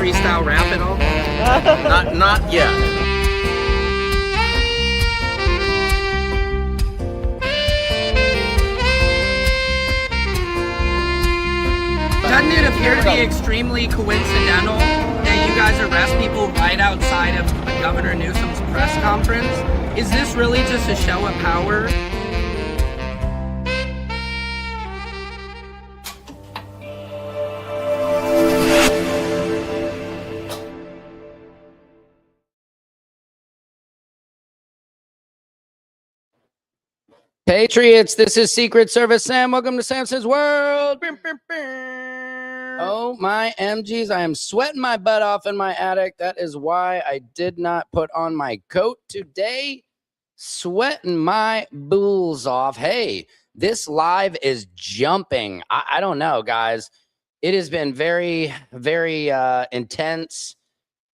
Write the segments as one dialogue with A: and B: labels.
A: freestyle rap at all?
B: Not yet.
A: Doesn't it appear to be extremely coincidental that you guys arrest people right outside of Governor Newsom's press conference? Is this really just a show of power?
C: Patriots, this is Secret Service Sam. Welcome to Samson's World. Oh, my MGs. I am sweating my butt off in my attic. That is why I did not put on my coat today. Sweating my bulls off. Hey, this live is jumping. I don't know, guys. It has been very, very intense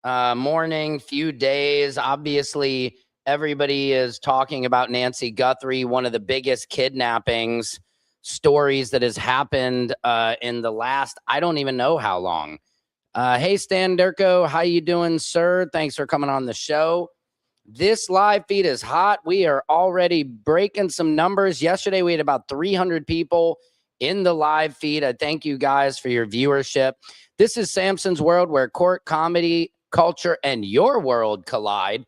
C: morning, few days. Obviously, everybody is talking about Nancy Guthrie, one of the biggest kidnappings stories that has happened in the last, I don't even know how long. Hey, Stan Durko, how you doing, sir? Thanks for coming on the show. This live feed is hot. We are already breaking some numbers. Yesterday, we had about 300 people in the live feed. I thank you guys for your viewership. This is Samson's World, where court, comedy, culture, and your world collide.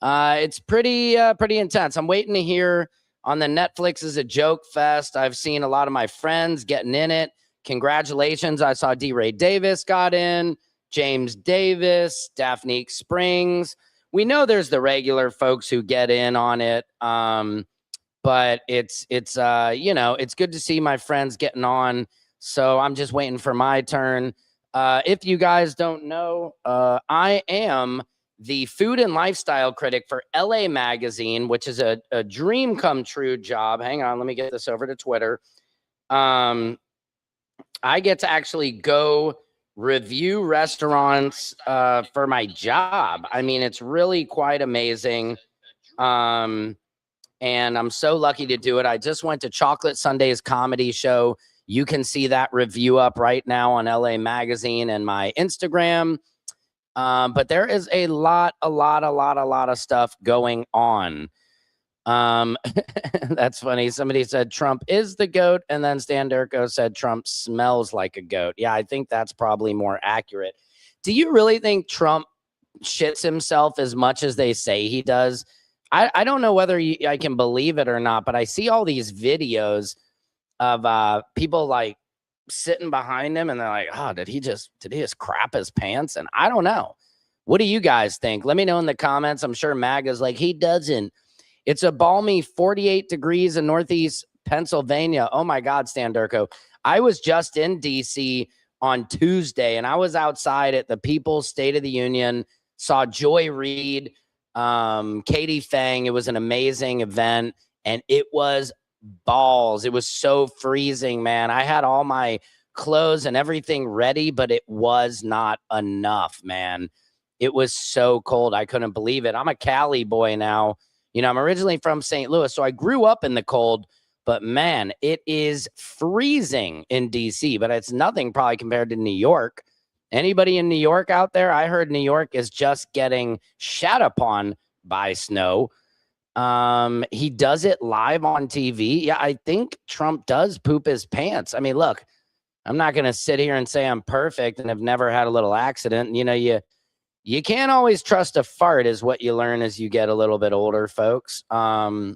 C: It's pretty intense. I'm waiting to hear on the Netflix is a joke fest. I've seen a lot of my friends getting in it. Congratulations. I saw D. Ray Davis got in, James Davis, Daphne Springs. We know there's the regular folks who get in on it. But it's good to see my friends getting on. So I'm just waiting for my turn. If you guys don't know, I am the food and lifestyle critic for LA Magazine, which is a dream come true job. Hang on, let me get this over to Twitter. I get to actually go review restaurants for my job. I mean, it's really quite amazing. And I'm so lucky to do it. I just went to Chocolate Sunday's comedy show. You can see that review up right now on LA Magazine and my Instagram. But there is a lot of stuff going on. That's funny. Somebody said Trump is the goat, and then Stan Durko said Trump smells like a goat. Yeah, I think that's probably more accurate. Do you really think Trump shits himself as much as they say he does? I don't know whether I can believe it or not, but I see all these videos of people like sitting behind him and they're like, oh, did he just crap his pants? And I don't know. What do you guys think? Let me know in the comments. I'm sure MAGA's like, he doesn't. It's a balmy 48 degrees in Northeast Pennsylvania. Oh my God, Stan Durko. I was just in DC on Tuesday and I was outside at the People's State of the Union, saw Joy Reid, Katie Fang. It was an amazing event and it was balls. It was so freezing, man. I had all my clothes and everything ready, but it was not enough, man. It was so cold. I couldn't believe it. I'm a Cali boy now. You know, I'm originally from St. Louis, so I grew up in the cold, but man, it is freezing in DC, but it's nothing probably compared to New York. Anybody in New York out there? I heard New York is just getting shat upon by snow. He does it live on TV. Yeah, I think Trump does poop his pants. I mean, look, I'm not going to sit here and say I'm perfect and have never had a little accident. You know, you can't always trust a fart is what you learn as you get a little bit older, folks. Yeah,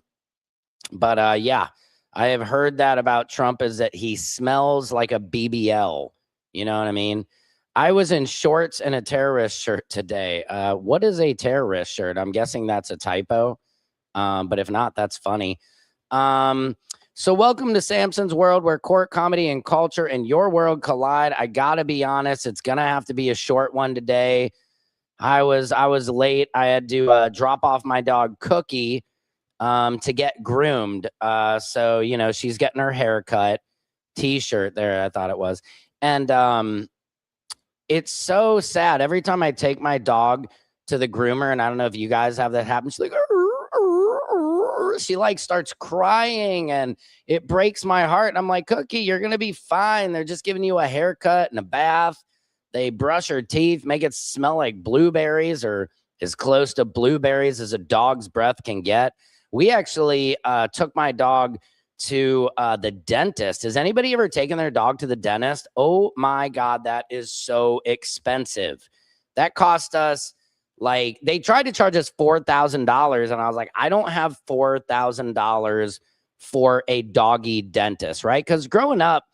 C: I have heard that about Trump is that he smells like a BBL. You know what I mean? I was in shorts and a terrorist shirt today. What is a terrorist shirt? I'm guessing that's a typo. But if not, that's funny. So welcome to Samson's World, where court, comedy, and culture and your world collide. I gotta be honest, it's gonna have to be a short one today. I was late. I had to drop off my dog Cookie to get groomed. So you know, she's getting her hair cut. T-shirt there, I thought it was. And it's so sad. Every time I take my dog to the groomer, and I don't know if you guys have that happen, she's like, she like starts crying and it breaks my heart. And I'm like, Cookie, you're going to be fine. They're just giving you a haircut and a bath. They brush her teeth, make it smell like blueberries or as close to blueberries as a dog's breath can get. We actually took my dog to the dentist. Has anybody ever taken their dog to the dentist? Oh my God, that is so expensive. That cost us, like, they tried to charge us $4,000. And I was like, I don't have $4,000 for a doggy dentist, right? Because growing up,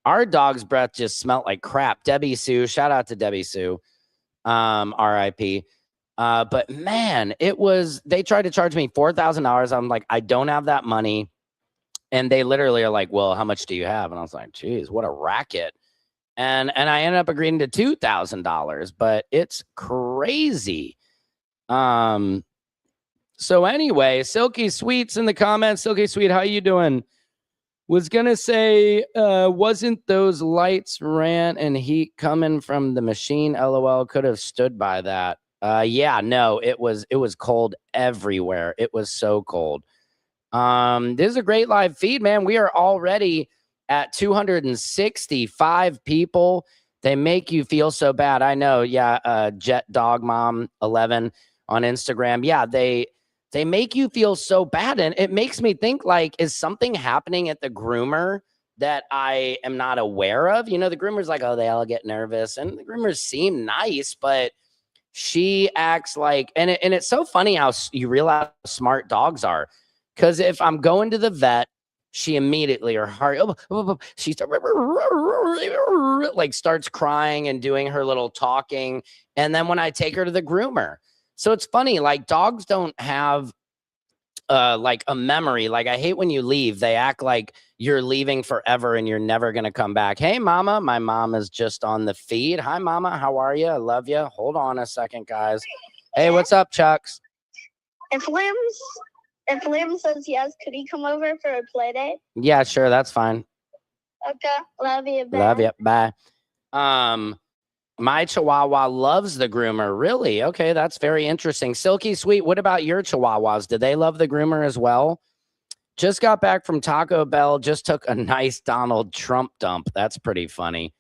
C: our dog's breath just smelled like crap. Debbie Sue, shout out to Debbie Sue, RIP. But man, they tried to charge me $4,000. I'm like, I don't have that money. And they literally are like, well, how much do you have? And I was like, geez, what a racket. And I ended up agreeing to $2,000, but it's crazy. So anyway, Silky Sweet's in the comments. Silky Sweet, how you doing? Was gonna say, wasn't those lights, rant, and heat coming from the machine? LOL, could have stood by that. Yeah, no, it was cold everywhere. It was so cold. This is a great live feed, man. We are already at 265 people. They make you feel so bad. I know. Yeah. Jet Dog Mom 11 on Instagram. Yeah. They make you feel so bad. And it makes me think, like, is something happening at the groomer that I am not aware of? You know, the groomer's like, oh, they all get nervous, and the groomers seem nice, but she acts like, and it's so funny how you realize how smart dogs are. Because if I'm going to the vet, she immediately, her heart, she like starts crying and doing her little talking. And then when I take her to the groomer, so it's funny, like, dogs don't have like a memory. Like, I hate when you leave, they act like you're leaving forever and you're never going to come back. Hey, mama, my mom is just on the feed. Hi, mama. How are you? I love you. Hold on a second, guys. Hey, what's up, Chucks? If Liam says yes, could he come over for a play date? Yeah, sure. That's fine. Okay. Love you. Bye. Love you. Bye. My Chihuahua loves the groomer. Really? Okay. That's very interesting. Silky Sweet, what about your Chihuahuas? Do they love the groomer as well? Just got back from Taco Bell. Just took a nice Donald Trump dump. That's pretty funny.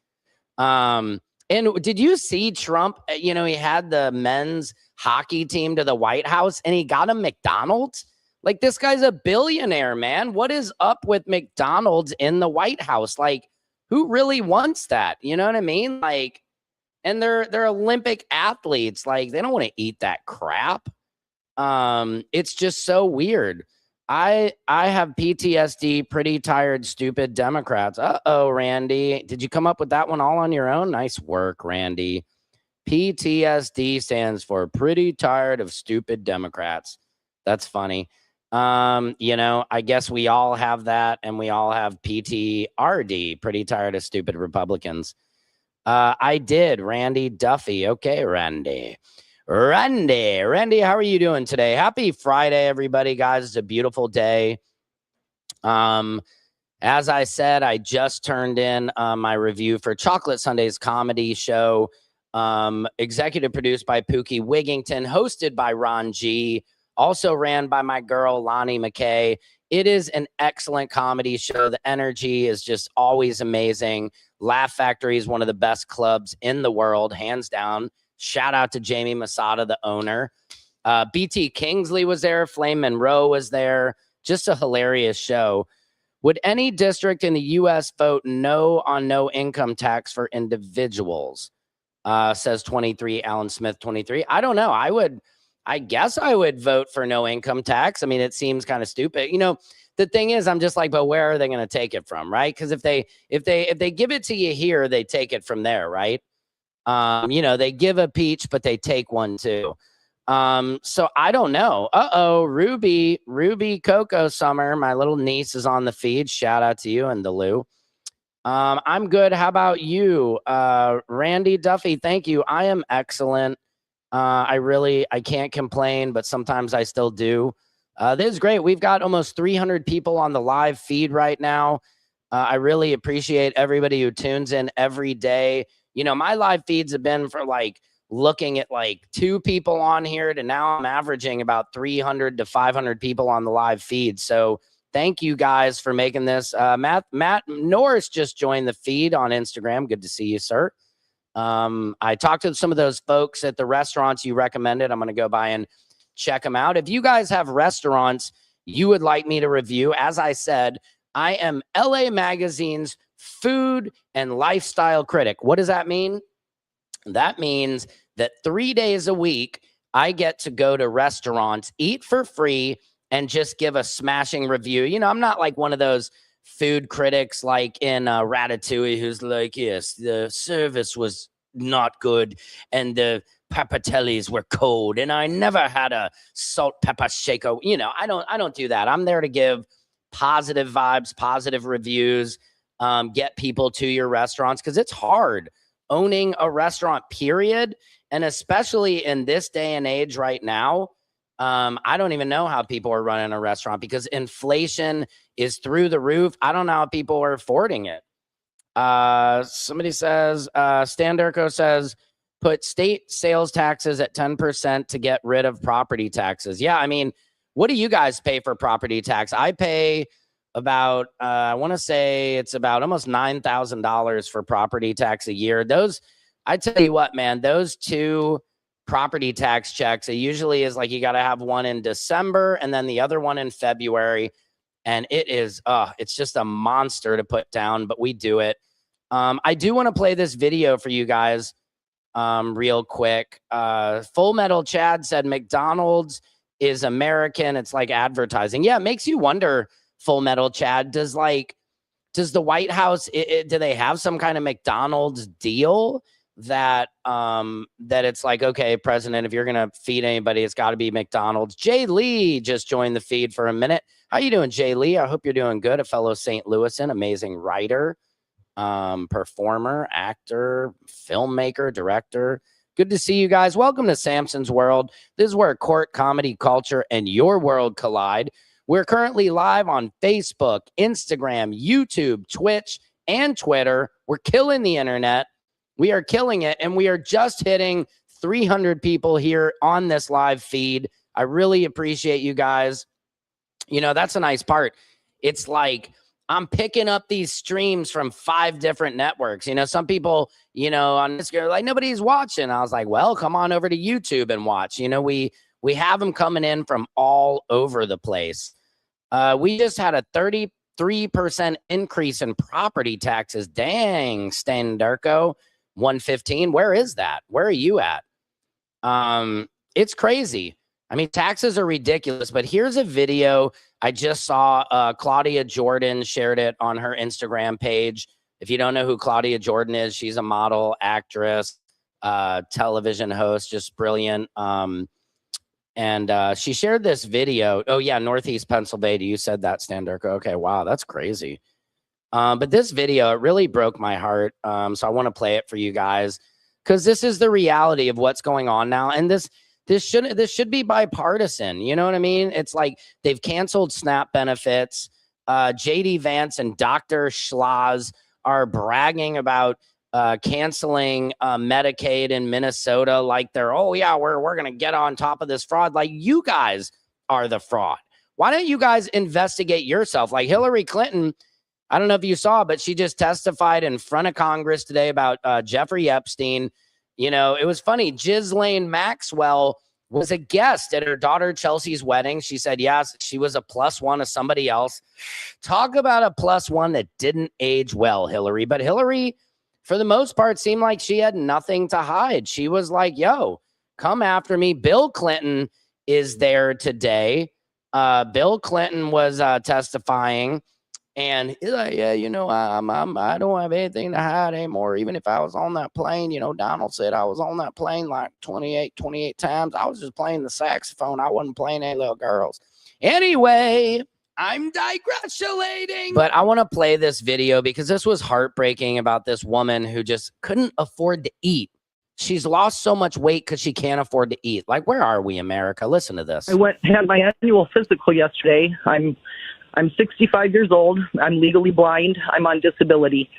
C: And did you see Trump? You know, he had the men's hockey team to the White House and he got a McDonald's. Like, this guy's a billionaire, man. What is up with McDonald's in the White House? Like, who really wants that? You know what I mean? Like, and they're Olympic athletes. Like, they don't want to eat that crap. It's just so weird. I have PTSD, pretty tired, stupid Democrats. Uh-oh, Randy. Did you come up with that one all on your own? Nice work, Randy. PTSD stands for pretty tired of stupid Democrats. That's funny. You know, I guess we all have that, and we all have PTRD, pretty tired of stupid Republicans. I did, Randy Duffy. Okay, Randy, how are you doing today? Happy Friday, everybody, guys. It's a beautiful day. As I said, I just turned in my review for Chocolate Sunday's comedy show, executive produced by Pookie Wigington, hosted by Ron G., also ran by my girl, Lonnie McKay. It is an excellent comedy show. The energy is just always amazing. Laugh Factory is one of the best clubs in the world, hands down. Shout out to Jamie Masada, the owner. BT Kingsley was there. Flame Monroe was there. Just a hilarious show. Would any district in the U.S. vote no on no income tax for individuals? Says 23, Alan Smith 23. I don't know. I guess I would vote for no income tax. I mean, it seems kind of stupid. You know, the thing is, I'm just like, but where are they going to take it from, right? Because if they give it to you here, they take it from there, right? You know, they give a peach, but they take one too. So I don't know. Uh-oh, Ruby Coco Summer, my little niece, is on the feed. Shout out to you and the Lou. I'm good. How about you? Randy Duffy, thank you. I am excellent. I can't complain, but sometimes I still do. This is great. We've got almost 300 people on the live feed right now. I really appreciate everybody who tunes in every day. You know, my live feeds have been for like looking at like 2 people on here to now I'm averaging about 300 to 500 people on the live feed. So thank you guys for making this. Matt Norris just joined the feed on Instagram. Good to see you, sir. I talked to some of those folks at the restaurants you recommended. I'm going to go by and check them out. If you guys have restaurants you would like me to review, as I said, I am LA Magazine's food and lifestyle critic. What does that mean? That means that 3 days a week, I get to go to restaurants, eat for free, and just give a smashing review. You know, I'm not like one of those food critics like in Ratatouille who's like, yes, the service was not good and the papatellis were cold and I never had a salt pepper shaker. You know, I don't do that. I'm there to give positive vibes, positive reviews, get people to your restaurants because it's hard owning a restaurant, period. And especially in this day and age right now, I don't even know how people are running a restaurant because inflation is through the roof. I don't know how people are affording it. Somebody says, Stan Durko says, put state sales taxes at 10% to get rid of property taxes. Yeah, I mean, what do you guys pay for property tax? I pay about, I want to say it's about almost $9,000 for property tax a year. Those, I tell you what, man, those two property tax checks, it usually is like you got to have one in December and then the other one in February. And it is, it's just a monster to put down, but we do it. I do want to play this video for you guys real quick. Full Metal Chad said McDonald's is American. It's like advertising. Yeah, it makes you wonder, Full Metal Chad, does the White House, do they have some kind of McDonald's deal that that it's like, okay, President, if you're going to feed anybody, it's got to be McDonald's. Jay Lee just joined the feed for a minute. How you doing, Jay Lee? I hope you're doing good. A fellow St. Louisan, amazing writer, performer, actor, filmmaker, director. Good to see you guys. Welcome to Samson's World. This is where court, comedy, culture, and your world collide. We're currently live on Facebook, Instagram, YouTube, Twitch, and Twitter. We're killing the internet. We are killing it, and we are just hitting 300 people here on this live feed. I really appreciate you guys. You know, that's a nice part. It's like I'm picking up these streams from 5 different networks. You know, some people, you know, on this, like, nobody's watching. I was like, well, come on over to YouTube and watch. You know, we have them coming in from all over the place. We just had a 33% increase in property taxes. Dang, Stan Durko. 115. Where is that? Where are you at? It's crazy. I mean, taxes are ridiculous, but here's a video I just saw. Claudia Jordan shared it on her Instagram page. If you don't know who Claudia Jordan is, she's a model, actress, television host, just brilliant. And she shared this video. Oh yeah, Northeast Pennsylvania. You said that, Stan Durko. Okay, wow, that's crazy. But this video, it really broke my heart. So I want to play it for you guys because this is the reality of what's going on now. And this should be bipartisan. You know what I mean? It's like they've canceled SNAP benefits. JD Vance and Dr. Schloss are bragging about canceling Medicaid in Minnesota. Like they're, oh yeah, we're going to get on top of this fraud. Like you guys are the fraud. Why don't you guys investigate yourself? Like Hillary Clinton, I don't know if you saw, but she just testified in front of Congress today about Jeffrey Epstein. You know, it was funny. Ghislaine Maxwell was a guest at her daughter Chelsea's wedding. She said, yes, she was a +1 of somebody else. Talk about a +1 that didn't age well, Hillary. But Hillary, for the most part, seemed like she had nothing to hide. She was like, yo, come after me. Bill Clinton is there today. Bill Clinton was testifying. And he's like, yeah, you know, I don't have anything to hide anymore. Even if I was on that plane, you know, Donald said I was on that plane like 28 times. I was just playing the saxophone. I wasn't playing any little girls. Anyway, I'm digressulating. But I want to play this video because this was heartbreaking about this woman who just couldn't afford to eat. She's lost so much weight because she can't afford to eat. Like, where are we, America? Listen to this.
D: I had my annual physical yesterday. I'm 65 years old. I'm legally blind. I'm on disability.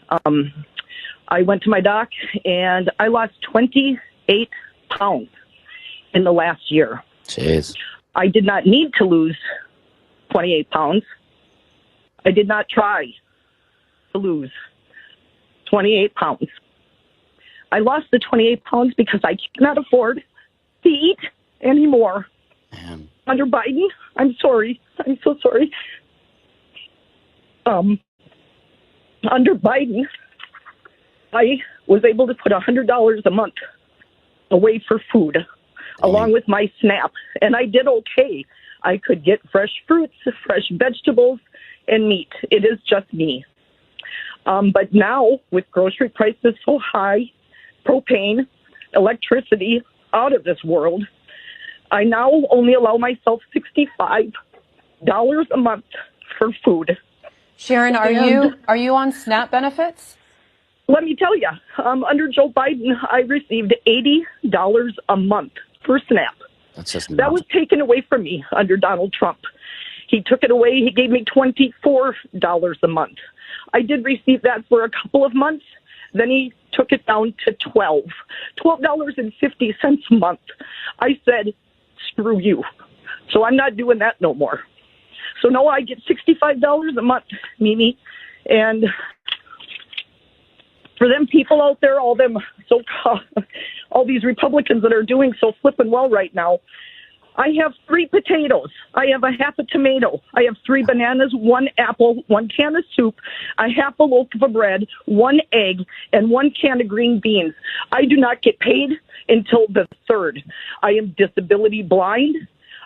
D: I went to my doc, and I lost 28 pounds in the last year.
C: Jeez.
D: I did not need to lose 28 pounds. I did not try to lose 28 pounds. I lost the 28 pounds because I cannot afford to eat anymore.
C: Man.
D: Under Biden, I'm sorry. I'm so sorry. Under Biden, I was able to put $100 a month away for food, along with my SNAP, and I did okay. I could get fresh fruits, fresh vegetables, and meat. It is just me. But now, with grocery prices so high, propane, electricity out of this world, I now only allow myself $65 a month for food.
E: Sharon, are you on SNAP benefits?
D: Let me tell you, under Joe Biden, I received $80 a month for SNAP.
C: That's just
D: that was taken away from me under Donald Trump. He took it away. He gave me $24 a month. I did receive that for a couple of months. Then he took it down to $12.50 a month. I said, screw you. So I'm not doing that no more. So now I get $65 a month, Mimi. And for them people out there, all these Republicans that are doing so flippin' well right now, I have 3 potatoes. I have a half a tomato. I have 3 bananas, 1 apple, 1 can of soup, a half a loaf of bread, 1 egg, and 1 can of green beans. I do not get paid until the 3rd. I am disability blind.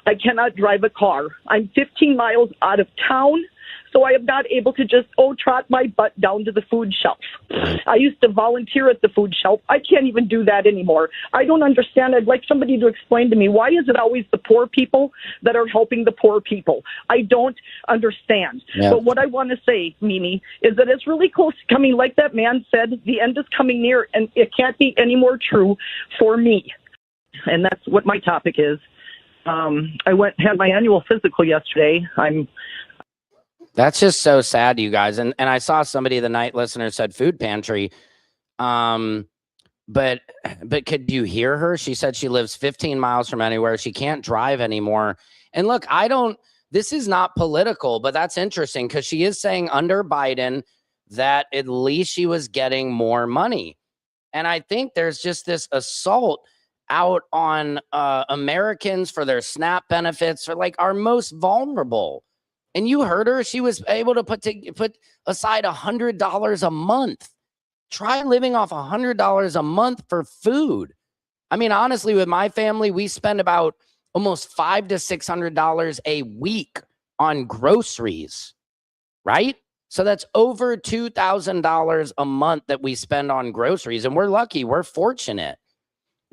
D: I cannot drive a car. I'm 15 miles out of town, so I am not able to just trot my butt down to the food shelf. I used to volunteer at the food shelf. I can't even do that anymore. I don't understand. I'd like somebody to explain to me, why is it always the poor people that are helping the poor people? I don't understand.
C: Yeah.
D: But what I want to say, Mimi, is that it's really close to coming. Like that man said, the end is coming near, and it can't be any more true for me. And that's what my topic is. I had my annual physical yesterday.
C: That's just so sad, you guys. And I saw somebody, the night listener, said food pantry. But could you hear her? She said she lives 15 miles from anywhere. She can't drive anymore. And look, this is not political, but that's interesting because she is saying under Biden that at least she was getting more money. And I think there's just this assault out on Americans for their SNAP benefits, for like our most vulnerable. And you heard her. She was able to put aside $100 a month. Try living off $100 a month for food. I mean, honestly, with my family, we spend about almost $500 to $600 a week on groceries, right? So that's over $2,000 a month that we spend on groceries. And we're lucky. We're fortunate.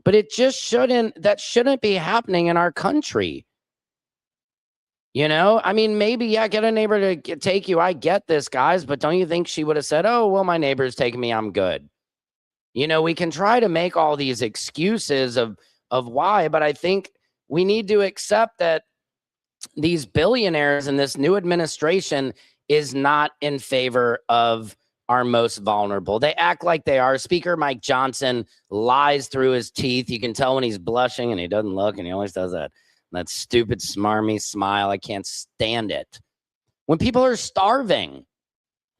C: But it just shouldn't be happening in our country. You know, I mean, maybe, get a neighbor to take you. I get this, guys, but don't you think she would have said, oh, well, my neighbor's taking me, I'm good. You know, we can try to make all these excuses of why, but I think we need to accept that these billionaires and this new administration is not in favor of our most vulnerable. They act like they are. Speaker Mike Johnson lies through his teeth. You can tell when he's blushing and he doesn't look, and he always does that stupid smarmy smile. I can't stand it. When people are starving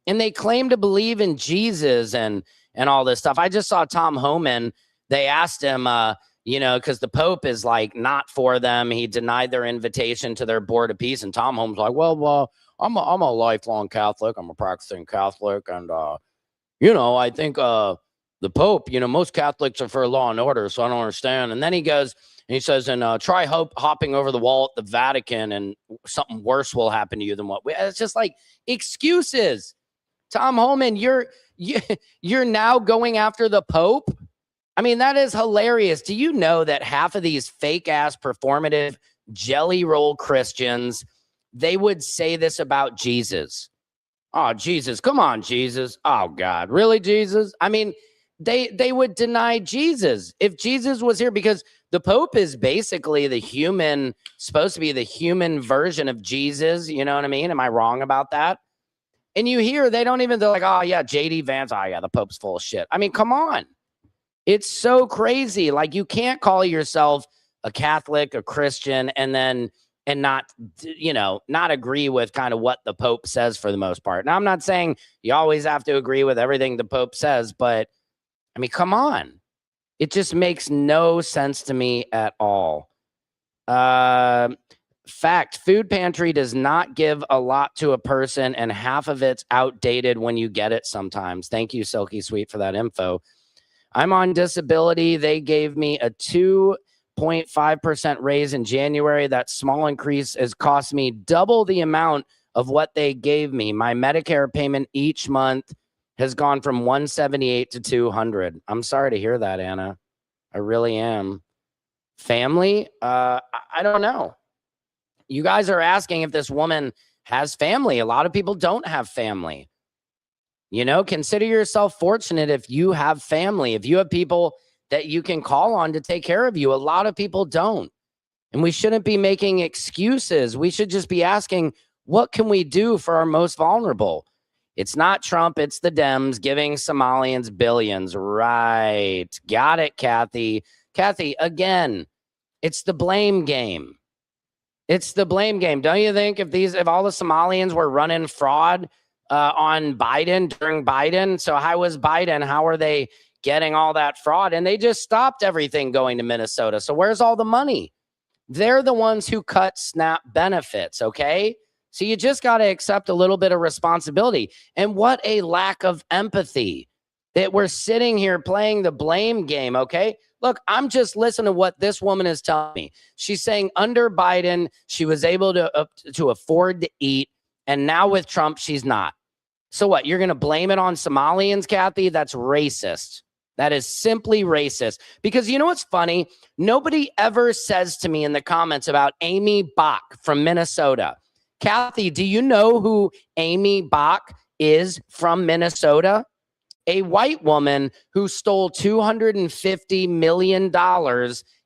C: and they claim to believe in Jesus and all this stuff. I just saw Tom Homan. They asked him, because the Pope is like not for them. He denied their invitation to their Board of Peace. And Tom Homan's like, well, I'm a lifelong Catholic. I'm a practicing Catholic. And, I think the Pope, most Catholics are for law and order. So I don't understand. And then he goes and he says, and try hopping over the wall at the Vatican and something worse will happen to you than what we. It's just like excuses. Tom Homan, you're now going after the Pope. I mean, that is hilarious. Do you know that half of these fake ass performative jelly roll Christians, they would say this about Jesus? Oh, Jesus. Come on, Jesus. Oh, God. Really, Jesus? I mean, they would deny Jesus if Jesus was here, because the Pope is basically supposed to be the human version of Jesus. You know what I mean? Am I wrong about that? And you hear they're like, oh, yeah, JD Vance. Oh, yeah, the Pope's full of shit. I mean, come on. It's so crazy. Like, you can't call yourself a Catholic, a Christian, and not agree with kind of what the Pope says for the most part. Now, I'm not saying you always have to agree with everything the Pope says, but I mean, come on. It just makes no sense to me at all. Fact, food pantry does not give a lot to a person, and half of it's outdated when you get it sometimes. Thank you, Silky Sweet, for that info. I'm on disability. They gave me a 2.5% raise in January. That small increase has cost me double the amount of what they gave me. My Medicare payment each month has gone from $178 to $200. I'm sorry to hear that, Anna. I really am. Family? I don't know. You guys are asking if this woman has family. A lot of people don't have family. You know, consider yourself fortunate if you have family, if you have people that you can call on to take care of you. A lot of people don't. And we shouldn't be making excuses. We should just be asking, what can we do for our most vulnerable? It's not Trump, it's the Dems giving Somalians billions. Right. Got it, Kathy. Kathy, again, it's the blame game. It's the blame game. Don't you think if all the Somalians were running fraud on Biden during Biden, so how was Biden? How are they getting all that fraud? And they just stopped everything going to Minnesota. So where's all the money? They're the ones who cut SNAP benefits, okay? So you just got to accept a little bit of responsibility. And what a lack of empathy that we're sitting here playing the blame game, okay? Look, I'm just listening to what this woman is telling me. She's saying under Biden, she was able to afford to eat, and now with Trump, she's not. So what? You're going to blame it on Somalians, Kathy? That's racist. That is simply racist. Because you know what's funny? Nobody ever says to me in the comments about Amy Bach from Minnesota. Kathy, do you know who Amy Bach is from Minnesota? A white woman who stole $250 million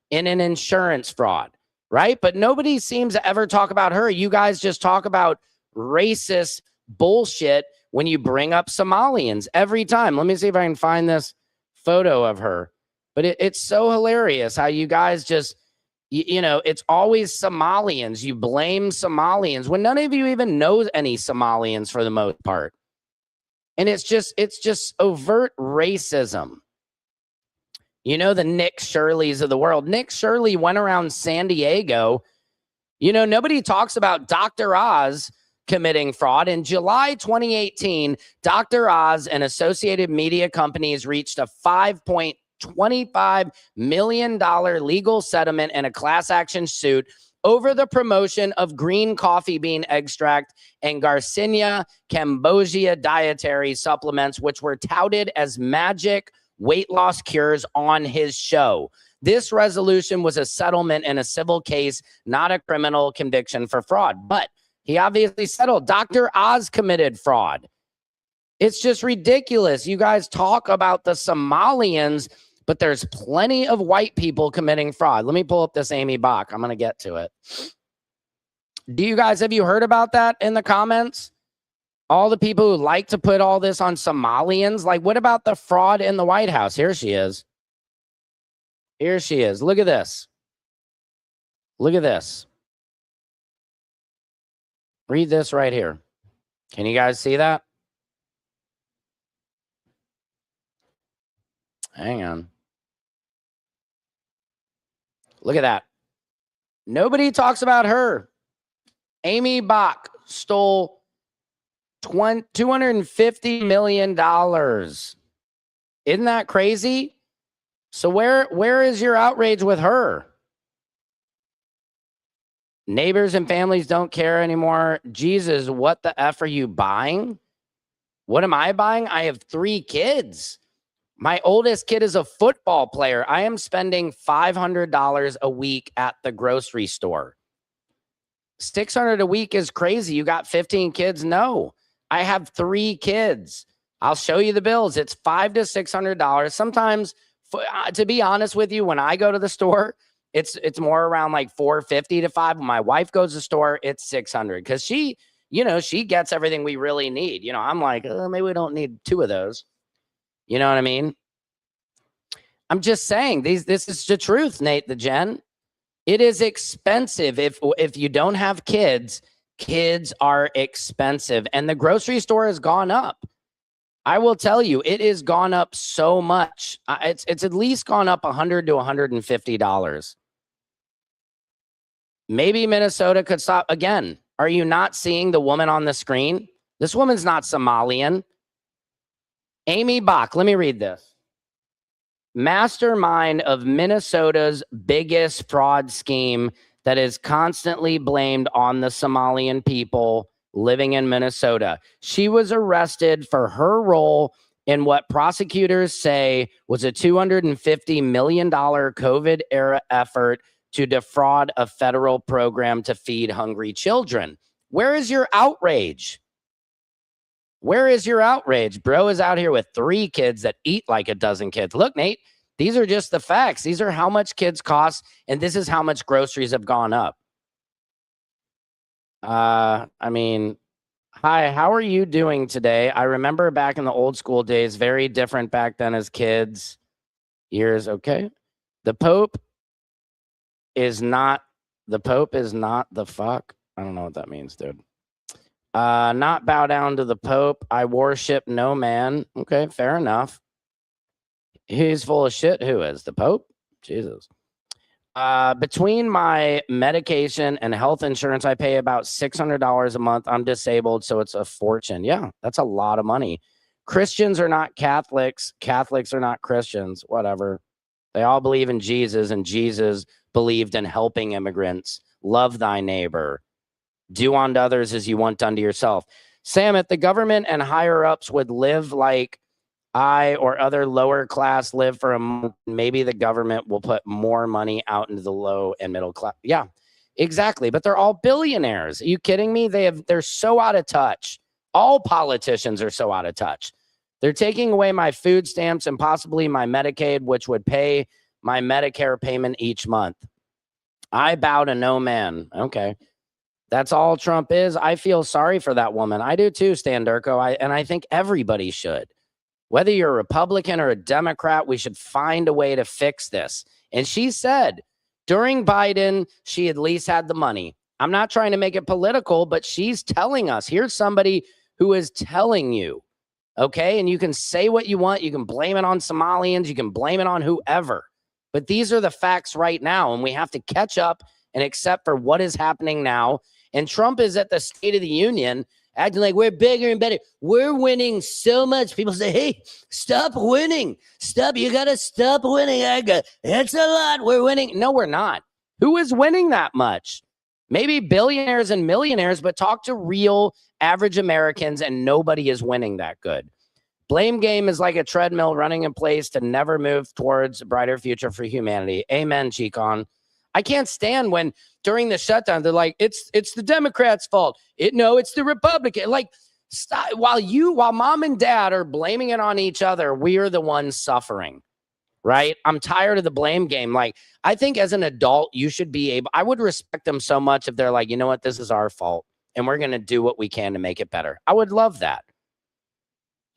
C: in an insurance fraud, right? But nobody seems to ever talk about her. You guys just talk about racist bullshit when you bring up Somalians every time. Let me see if I can find this photo of her. But it's so hilarious how you guys just, you know, it's always Somalians. You blame Somalians when none of you even know any Somalians for the most part. And it's just overt racism. You know, the Nick Shirleys of the world. Nick Shirley went around San Diego. You know, nobody talks about Dr. Oz committing fraud. In July 2018, Dr. Oz and associated media companies reached a $5.25 million legal settlement in a class action suit over the promotion of green coffee bean extract and Garcinia cambogia dietary supplements, which were touted as magic weight loss cures on his show. This resolution was a settlement in a civil case, not a criminal conviction for fraud. But he obviously settled. Dr. Oz committed fraud. It's just ridiculous. You guys talk about the Somalians, but there's plenty of white people committing fraud. Let me pull up this Amy Bach. I'm going to get to it. Have you heard about that in the comments? All the people who like to put all this on Somalians. Like, what about the fraud in the White House? Here she is. Here she is. Look at this. Look at this. Read this right here. Can you guys see that? Hang on. Look at that. Nobody talks about her. Amy Bach stole $250 million. Isn't that crazy? So where is your outrage with her? Neighbors and families don't care anymore. Jesus, what the F are you buying? What am I buying? I have 3 kids. My oldest kid is a football player. I am spending $500 a week at the grocery store. $600 a week is crazy. You got 15 kids? No, I have 3 kids. I'll show you the bills. It's $500 to $600. Sometimes, to be honest with you, when I go to the store, it's more around like $450 to $500. When my wife goes to the store, it's $600 because she gets everything we really need. You know, I'm like, maybe we don't need 2 of those. You know what I mean? I'm just saying this is the truth, Nate the Gen. It is expensive. If you don't have kids, kids are expensive. And the grocery store has gone up. I will tell you, it has gone up so much. It's at least gone up $100 to $150. Maybe Minnesota could stop. Again, are you not seeing the woman on the screen? This woman's not Somalian. Amy Bach, let me read this. Mastermind of Minnesota's biggest fraud scheme that is constantly blamed on the Somalian people living in Minnesota. She was arrested for her role in what prosecutors say was a $250 million COVID-era effort to defraud a federal program to feed hungry children. Where is your outrage? Where is your outrage? Bro is out here with 3 kids that eat like a dozen kids. Look, Nate, these are just the facts. These are how much kids cost, and this is how much groceries have gone up. I mean, hi, how are you doing today? I remember back in the old school days, very different back then as kids. Years, okay. The Pope is not the fuck. I don't know what that means, dude. Not bow down to the Pope. I worship no man. Okay, fair enough. He's full of shit. Who is the Pope? Jesus. Between my medication and health insurance, I pay about $600 a month. I'm disabled, so it's a fortune. Yeah, that's a lot of money. Christians are not Catholics. Catholics are not Christians. Whatever. They all believe in Jesus, and Jesus believed in helping immigrants. Love thy neighbor. Do unto others as you want unto yourself. Sam, if the government and higher ups would live like I or other lower class live for a month, maybe the government will put more money out into the low and middle class. Yeah, exactly. But they're all billionaires. Are you kidding me? They're so out of touch. All politicians are so out of touch. They're taking away my food stamps and possibly my Medicaid, which would pay my Medicare payment each month. I bow to no man. Okay. That's all Trump is. I feel sorry for that woman. I do too, Stan Durko. And I think everybody should. Whether you're a Republican or a Democrat, we should find a way to fix this. And she said during Biden, she at least had the money. I'm not trying to make it political, but she's telling us. Here's somebody who is telling you, okay? And you can say what you want. You can blame it on Somalians. You can blame it on whoever. But these are the facts right now, and we have to catch up and accept for what is happening now. And Trump is at the State of the Union acting like we're bigger and better. We're winning so much. People say, hey, stop winning. Stop. You got to stop winning. It's a lot. We're winning. No, we're not. Who is winning that much? Maybe billionaires and millionaires, but talk to real average Americans and nobody is winning that good. Blame game is like a treadmill running in place to never move towards a brighter future for humanity. Amen, Chicon. I can't stand when during the shutdown, they're like, it's the Democrats' fault. It's the Republican. Like, stop. While mom and dad are blaming it on each other, we are the ones suffering, right? I'm tired of the blame game. Like, I think as an adult, you should be able, I would respect them so much if they're like, you know what, this is our fault, and we're going to do what we can to make it better. I would love that,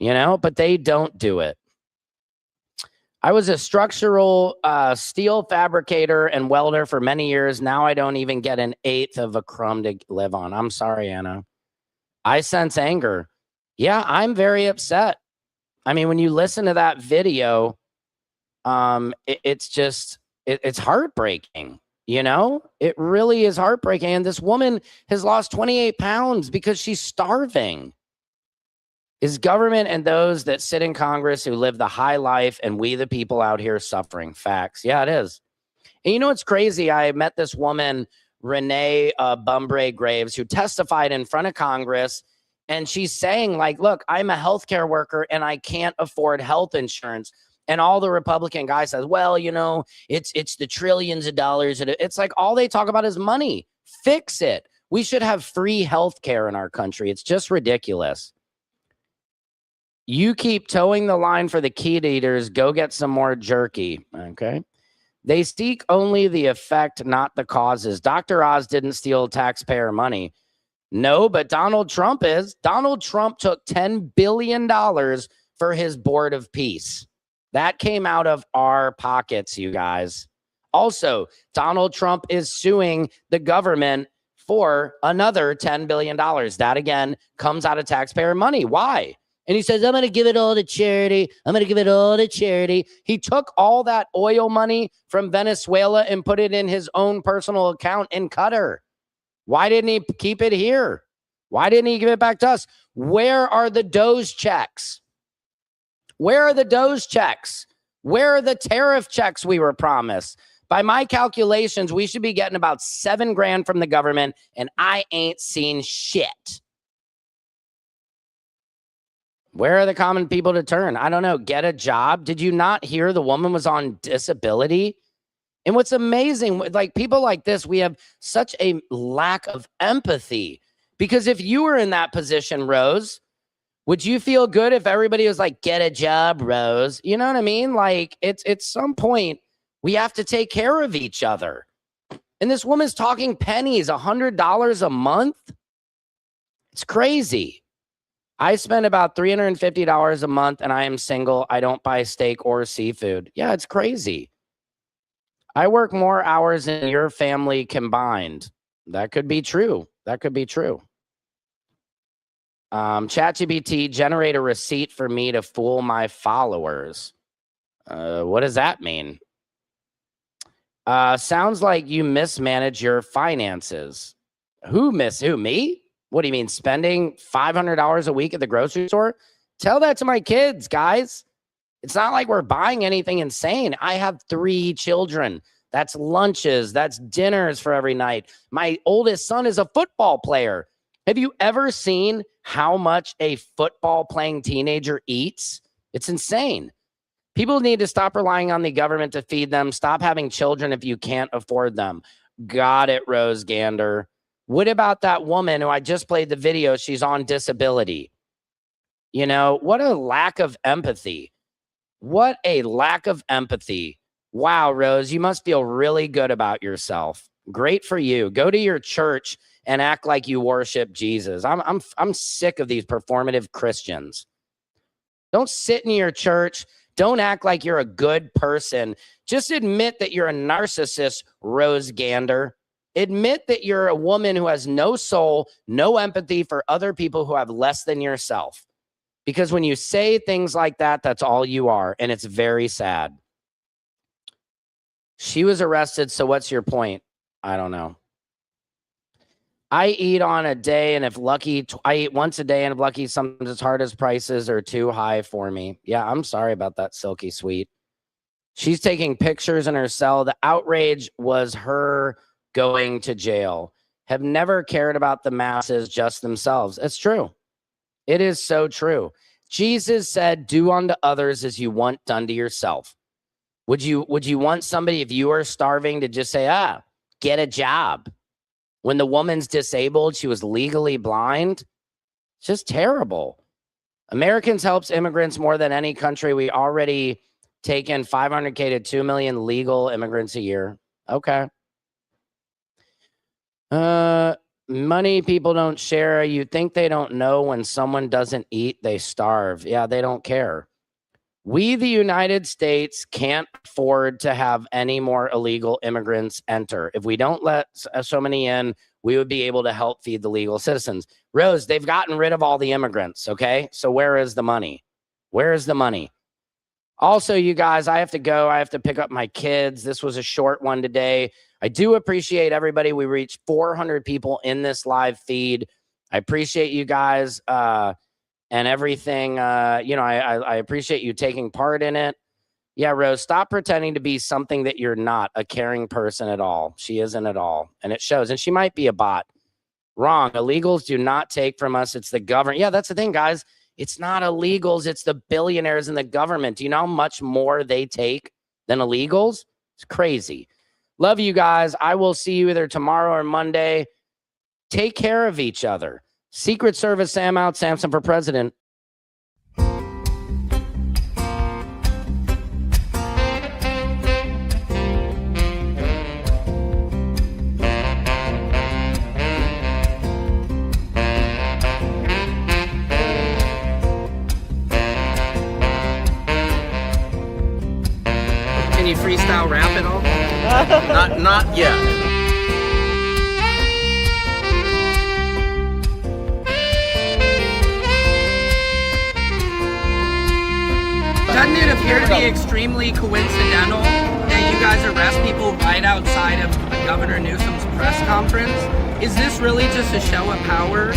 C: but they don't do it. I was a structural steel fabricator and welder for many years. Now I don't even get an eighth of a crumb to live on. I'm sorry, Anna. I sense anger. Yeah, I'm very upset. I mean, when you listen to that video, it's heartbreaking. It really is heartbreaking. And this woman has lost 28 pounds because she's starving. Is government and those that sit in Congress who live the high life and we the people out here suffering. Facts. Yeah, it is. And it's crazy. I met this woman, Renee Bumbray Graves, who testified in front of Congress. And she's saying, like, look, I'm a healthcare worker and I can't afford health insurance. And all the Republican guys says, well, it's the trillions of dollars. It's like all they talk about is money. Fix it. We should have free healthcare in our country. It's just ridiculous. You keep towing the line for the kid eaters. Go get some more jerky. Okay. They seek only the effect, not the causes. Dr. Oz didn't steal taxpayer money. No, but Donald Trump is. Donald Trump took $10 billion for his board of peace. That came out of our pockets, you guys. Also, Donald Trump is suing the government for another $10 billion. That, again, comes out of taxpayer money. Why? And he says, I'm going to give it all to charity. I'm going to give it all to charity. He took all that oil money from Venezuela and put it in his own personal account in Qatar. Why didn't he keep it here? Why didn't he give it back to us? Where are the Doge checks? Where are the Doge checks? Where are the tariff checks we were promised? By my calculations, we should be getting about $7 grand from the government, and I ain't seen shit. Where are the common people to turn? I don't know. Get a job. Did you not hear the woman was on disability? And what's amazing, like people like this, we have such a lack of empathy. Because if you were in that position, Rose, would you feel good if everybody was like, get a job, Rose? You know what I mean? Like it's at some point we have to take care of each other. And this woman's talking pennies, $100 a month. It's crazy. I spend about $350 a month and I am single. I don't buy steak or seafood. Yeah, it's crazy. I work more hours than your family combined. That could be true. That could be true. ChatGPT, generate a receipt for me to fool my followers. What does that mean? Sounds like you mismanage your finances. Who, me? What do you mean, spending $500 a week at the grocery store? Tell that to my kids, guys. It's not like we're buying anything insane. I have 3 children. That's lunches. That's dinners for every night. My oldest son is a football player. Have you ever seen how much a football playing teenager eats? It's insane. People need to stop relying on the government to feed them. Stop having children if you can't afford them. Got it, Rose Gander. What about that woman who I just played the video? She's on disability. You know, what a lack of empathy. What a lack of empathy. Wow, Rose, you must feel really good about yourself. Great for you. Go to your church and act like you worship Jesus. I'm sick of these performative Christians. Don't sit in your church. Don't act like you're a good person. Just admit that you're a narcissist, Rose Gander. Admit that you're a woman who has no soul, no empathy for other people who have less than yourself. Because when you say things like that, that's all you are. And it's very sad. She was arrested. So what's your point? I don't know. I eat on a day, and if lucky, I eat once a day, and if lucky, sometimes it's hard as prices are too high for me. Yeah, I'm sorry about that, Silky Sweet. She's taking pictures in her cell. The outrage was her going to jail. Have never cared about the masses, just themselves. It's true. It is so true. Jesus said, do unto others as you want done to yourself. Would you want somebody, if you are starving, to just say, get a job? When the woman's disabled, she was legally blind. It's just terrible. Americans helps immigrants more than any country. We already take in 500K to 2 million legal immigrants a year. Okay. Money people don't share. You think they don't know when someone doesn't eat, they starve. Yeah, they don't care. We, the United States, can't afford to have any more illegal immigrants enter. If we don't let so many in, we would be able to help feed the legal citizens. Rose, they've gotten rid of all the immigrants, okay? So where is the money? Where is the money? Also, you guys, I have to go. I have to pick up my kids. This was a short one today. I do appreciate everybody. We reached 400 people in this live feed. I appreciate you guys. And everything, I appreciate you taking part in it. Yeah, Rose, stop pretending to be something that you're not, a caring person at all. She isn't at all. And it shows. And she might be a bot. Wrong. Illegals do not take from us. It's the government. Yeah, that's the thing, guys. It's not illegals. It's the billionaires and the government. Do you know how much more they take than illegals? It's crazy. Love you guys. I will see you either tomorrow or Monday. Take care of each other. Secret Service Sam out, Samson for president.
A: Can you freestyle rap at all?
B: Not yet.
A: be extremely coincidental that you guys arrest people right outside of Governor Newsom's press conference? Is this really just a show of power?